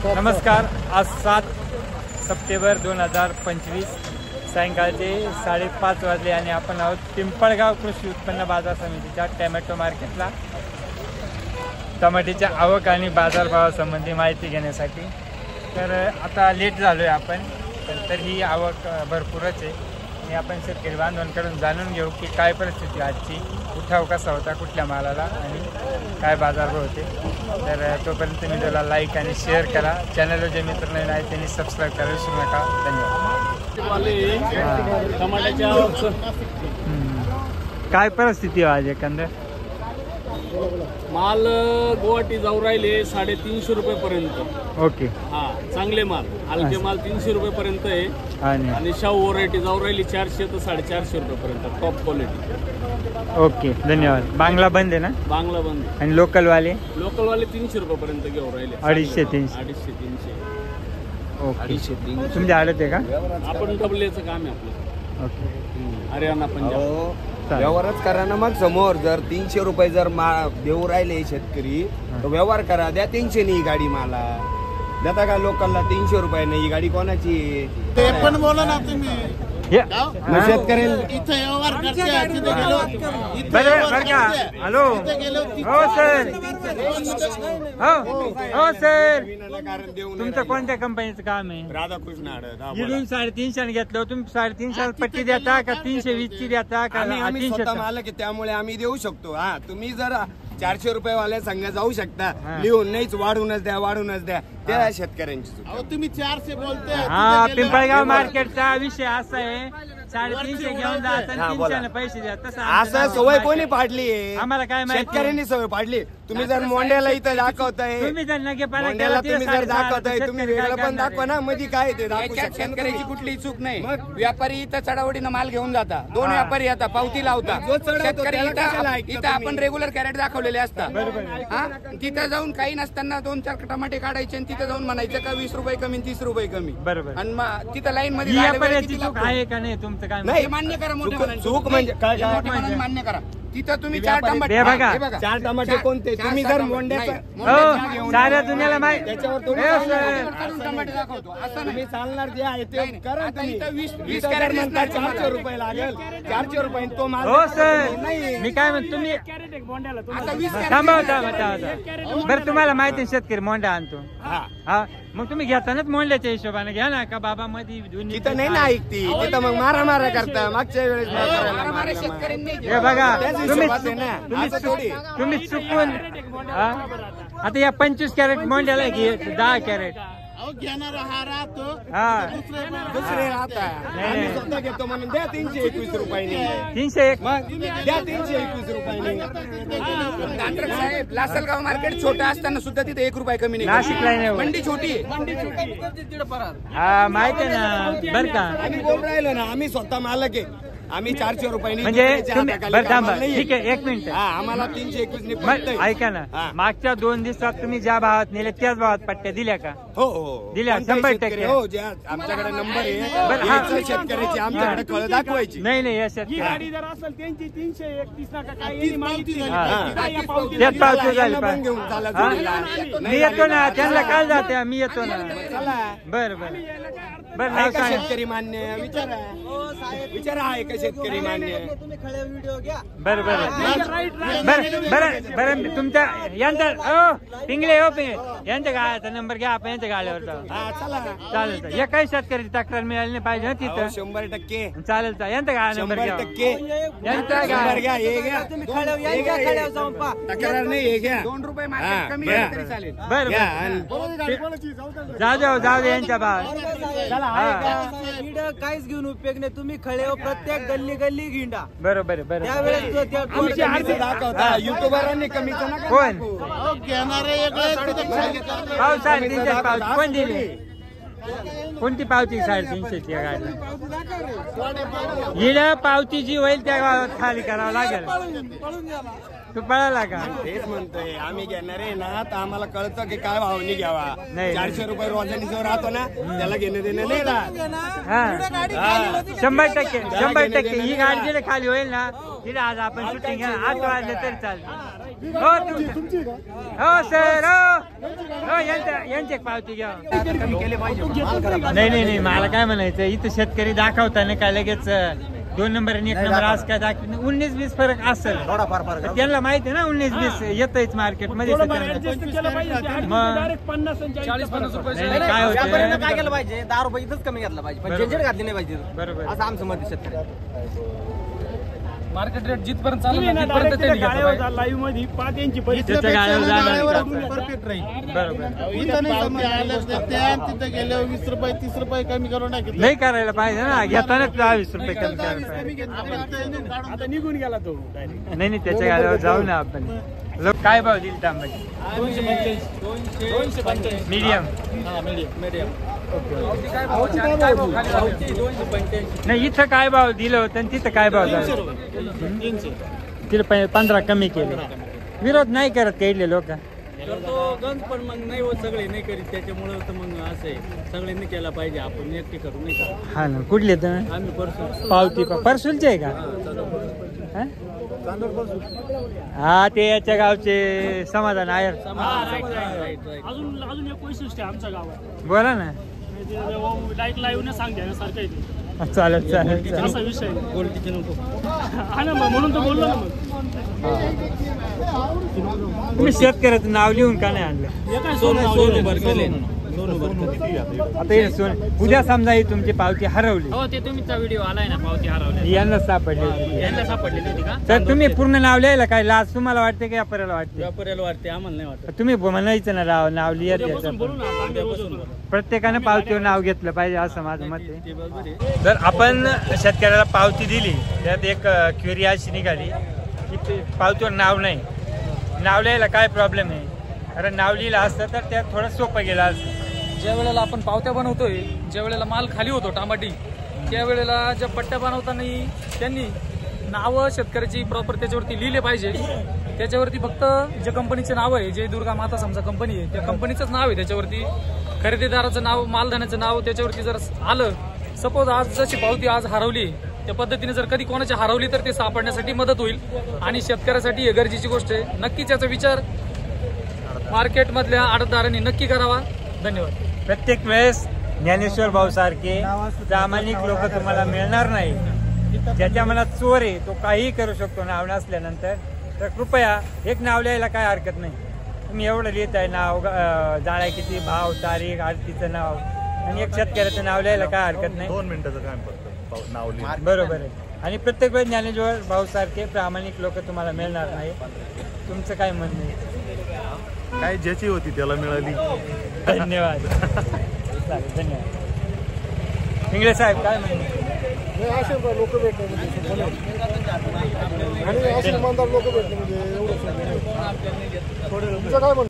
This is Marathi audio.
नमस्कार, आज 7 सप्टेंबर 2025 सायंकाळचे 5:30 वाजले आणि आपण आहोत पिंपळगाव कृषी उत्पन्न बाजार समितीच्या टोमॅटो मार्केटला टमाट्याच्या आवक आणि बाजारभावासंबंधी माहिती घेण्यासाठी। तर आता लेट झालोय आपण, तर ही आवक भरपूरच आहे आणि आपण शेतकरी बांधवांकडून जाणून घेऊ की काय परिस्थिती आजची, उठाव कसा होता कुठल्या मालाला आणि काय बाजारभाव होते। तर तोपर्यंत व्हिडिओला लाईक आणि शेअर करा, चॅनलवर जे मित्र नवीन आहेत त्यांनी सबस्क्राईब करायला विसरू नका। धन्यवाद। टमाट्याच्या आवक काय परिस्थिती आज एकंदर? माल गुवाहाटी जाऊ राहिले 350 रुपये पर्यंत। ओके, हा चांगले माल, हलके माल 300 रुपये पर्यंत आहे आणि शाहू व्हरायटी जाऊ राहिली 400 ते 450 रुपये पर्यंत, टॉप क्वालिटी। ओके, धन्यवाद। बांगला बंद आहे ना? बांगला बंद आहे। आणि लोकल वाले 300 रुपये पर्यंत घेऊ राहिले। 250-300। ओके, 250-300 तुमच्या आडत आहे का? आपण डबलेचं काम आहे आपलं। ओके, हरियाणा पंजाब व्यवहारच करा ना। मग समोर जर 300 रुपये जर देऊ राहिले शेतकरी तर व्यवहार करा, द्या 300 ही गाडी मला देता का? लोकलला 300 रुपये नाही, ही गाडी कोणाची? ते पण बोला ना तुम्ही शेतकरी इथे व्यवहार करते। बरं का? हॅलो, हो सर, हो सर, तुमचं कोणत्या कंपनीचं काम आहे? राधाकृष्ण इडून 350 घेतलं तुम्ही, 350 पट्टी देता का 320 ची देता का? आम्ही स्वतः मालक आहे त्यामुळे आम्ही देऊ शकतो। हा, तुम्ही जर 400 रुपये वाल्या संघ जाऊ शकता, लिहून नाहीच, वाढूनच द्या त्या शेतकऱ्यांची। तुम्ही 400 बोलते। हा, पिंपळगाव मार्केटचा विषय असा आहे, 350 घेऊन जात आणि 300 पैसे द्या, असं सवय कोणी पाडली? आम्हाला काय माहिती? शेतकऱ्यांनी सवय पाडली। तुम्ही जर मोंड्याला इथं दाखवताय, तुम्ही जर नगेपणा मोंड्याला केला तुम्ही जर दाखवताय, तुम्ही वेगळं पण दाखवा ना, मध्ये काय ते दाखवू शकता। शेतकऱ्याची कुठलीही चूक नाही। व्यापारी इथं चढावडीनं माल घेऊन जातात, 2 व्यापारी येतात, पावती लावतात। शेतकरी इथं आपण रेग्युलर कॅरेट दाखवलेले असतात, हा, तिथं जाऊन काही नसताना 2-4 टमाटे काढायचे आणि तिथं जाऊन म्हणायचं का 20 रुपये कमी 30 रुपये कमी, बरोबर। आणि तिथं लाईन मध्ये आहे का नाही तुमचं काय? नाही, मान्य करा मोठे चूक म्हणजे काय? मान्य करा। तिथं तुम्ही 4 टमाटे हे बघा, 4 टमाटे कोणते? तुम्ही जर मोंड्याचं साऱ्या दुनियाला माहिती त्याच्यावर टमाटे दाखवतो असं तुम्ही चालणार जे आहे ते करा तुम्ही। 20 कॅरेट म्हणता 400 रुपये लागेल, 400 रुपये तो माल। हो सर, मी काय म्हणतो, तुम्ही आता 20 थांबा बरं, तुम्हाला माहिती शेतकरी मोंडा आणतो, हा, मग तुम्ही घेतानाच मोंड्याच्या हिशोबाने घ्या ना, का बाबा मध्ये तिथं नाही ना ऐकती, तिथं मग मारा करता। मागच्या वेळेस शेतकऱ्यांनी हे बघा, तुम्ही चुकून आता या 25 कॅरेट मोंड्याला घे, 10 कॅरेट घेणार हा राहतो, दुसरे राहता स्वतः घेतो म्हणून द्या 321 रुपयांनी। 301 मग द्या 321 रुपयांनी। साहेब, लासलगाव मार्केट छोटं असताना सुद्धा तिथे 1 रुपये कमी नाही। नाशिकला नाही, मंडी छोटी हा माहिती आहे ना, बरं का? आम्ही बोल राहिलो ना, आम्ही स्वतः मालक आहे। आम्ही 400 रुपयांनी म्हणजे बरं थांबा, ठीक आहे, 1 मिनिट, आम्हाला 321 ऐका ना, मागच्या 2 दिवसात तुम्ही ज्या भावात नेले त्याच भावात पट्ट्या दिल्या का? हो दिल्या, 100%। हो, आमच्याकडे नंबर आहे शेतकऱ्याची, आमच्याकडे कळ दाखवायची। नाही या शेतकरी जर असेल त्यांची 331 नका काय त्यात पावती झाली घेऊन मी येतो ना, त्यांना काल जाते, मी येतो ना। बरं आहे का शेतकरी मान्य? विचारा आहे का शेतकरी मान्य? बरं तुमच्या यांचा पिंगले यांच्या गाड्याचा नंबर घ्या, आपण यांच्या गाड्यावर जाऊ। चालेल, एकाही शेतकऱ्याची तक्रार मिळाली नाही पाहिजे ना तिथं। 100% चालेल, यांचा गाड्या नंबर घ्या, 100% यांचा नंबर घ्या, हे घ्या, तक्रार नाही, हे घ्या, 2 रुपये मार्केट कमी झाले तरी चालेल। बरं जाऊ दे यांच्या भाव। काहीच घेऊन उपयोग नाही, तुम्ही खळे प्रत्येक गल्ली हिंडा। बरोबर आमची आरती दाखवता युट्यूबरांनी कमीचं नका कोण घेणारे पाव 350 पावती कोण दिली? कोणती पावती 350ची गाडीला? हिला पावती जी होईल त्या खाली करावं लागेल। तू पळाला का? तेच म्हणतोय, आम्ही घेणार आहे ना, तर आम्हाला कळतं की काय भावनी घ्यावा। 400 रुपये रोजानी जो राहतो ना, त्याला घेणं देणं नाही राहत। 100% ही गाडी जिथे खाली होईल ना, तिला आज आपण शूटिंग घ्या, 8 वाजले तरी चालेल। हो हो सर हो यांची एक पावती घ्या. नाही मला काय म्हणायचं इथं शेतकरी दाखवताना काय लगेच 2 नंबर आणि 1 नंबर आज काय दाखवत 19-20 फरक असेल त्यांना माहिती आहे ना 19-20 येतच मार्केट मध्ये मग काय होतं काय केलं पाहिजे 10 रुपये इथंच कमी घेतला पाहिजे पण झंझट घातली नाही पाहिजे बरोबर असं आमचं मत आहे शेतकरी. मार्केट रेट जिथपर्यंत चालू लाईव्ह मध्ये 5 इंची त्याच्या गाड्यावर जाणार परफेक्ट राहील. बरोबर इथं नाही पावती आल्याच त्या तिथं गेल्यावर 20 रुपये 30 रुपये कमी करून टाकले. नाही करायला पाहिजे ना घेतानाच 20 रुपये कमी करायला पाहिजे. आता निघून गेला तो नाही त्याच्या गाड्यावर जाऊ ना आपण. लोक काय भाव दिल तांबाची 285 मीडियम नाही इथं काय भाव दिलं होतं आणि तिथं काय भाव झाला तिला 15 कमी केले. विरोध नाही करत काही लोक करतो गंज पण मग नाही होत सगळे नाही करीत त्याच्यामुळे तर मग असं आहे सगळ्यांनी केला पाहिजे आपण एकटे करू नाही का. हा ना कुठले तर आम्ही परसू पावती परसूलचे आहे का हा? हा ते याच्या गावचे समाधान आयर अजून अजून एक वैशिष्ट्य आमच्या गावात बोला ना लाईट लाईव्ह सांगते सारखं चालेल असा विषय गोल्टीचे नको हा ना म्हणून तर बोललो ना मग तुम्ही शेतकऱ्याचं नाव लिहून का नाही आणलं आता हे उद्या समजा ही तुमची पावती हरवली हो ते तुमचा व्हिडिओ आलाय ना पावती हरवली यांना सापडली यांना सापडलेली होती का तर तुम्ही पूर्ण नाव लिहायला काय लाज तुम्हाला वाटते का व्यापाऱ्याला वाटते व्यापाऱ्याला वाटते आम्हाला नाही वाटत तुम्ही म्हणायचं ना नाव लिहित उद्यापासून बोलू ना आता आम्ही रोज बोलू. प्रत्येकानं पावतीवर नाव घेतलं पाहिजे असं माझं मत आहे. तर आपण शेतकऱ्याला पावती दिली त्यात एक क्वेरी अशी निघाली की पावतीवर नाव नाही. नाव लिहायला काय प्रॉब्लेम आहे कारण नाव लिहिलं असतं तर त्यात थोडं सोपं गेलं असतं. ज्या वेळेला आपण पावत्या बनवतोय ज्या वेळेला माल खाली होतो टमाटी त्यावेळेला ज्या पट्ट्या बनवताना त्यांनी नावं शेतकऱ्याची प्रॉपर त्याच्यावरती लिहिले पाहिजे. त्याच्यावरती फक्त जे कंपनीचे नाव आहे जे दुर्गा माता समजा कंपनी आहे त्या कंपनीचंच नाव आहे त्याच्यावरती खरेदीदाराचं नाव मालधान्याचं नाव त्याच्यावरती जर आलं सपोज आज जशी पावती आज हरवली त्या पद्धतीने जर कधी कोणाची हरवली तर ते सापडण्यासाठी मदत होईल आणि शेतकऱ्यासाठी हे गरजेची गोष्ट आहे. नक्कीच याचा विचार मार्केटमधल्या आडतदारांनी नक्की करावा. धन्यवाद. प्रत्येक वेळेस ज्ञानेश्वर भाऊ सारखे प्रामाणिक लोक तुम्हाला मिळणार नाही. ज्याच्या मनात चोर आहे तो काहीही करू शकतो नाव नसल्यानंतर. तर कृपया एक नाव लिहायला काय हरकत नाही. तुम्ही एवढं लिहित आहे नाव जाळ्या किती भाव तारीख आरतीचं नाव आणि एक शेतकऱ्याचं नाव लिहायला काय हरकत नाही. 2 मिनिटाचं काम फक्त नाव लिहिलं. बरोबर आहे. आणि प्रत्येक वेळेस ज्ञानेश्वर भाऊ सारखे प्रामाणिक लोक तुम्हाला मिळणार नाही. तुमचं काय म्हणणं आहे? काय ज्याची होती त्याला मिळाली. धन्यवाद. चालेल धन्यवाद. इंगळे साहेब काय म्हणणं? लोक भेटले म्हणजे लोक भेटले म्हणजे एवढं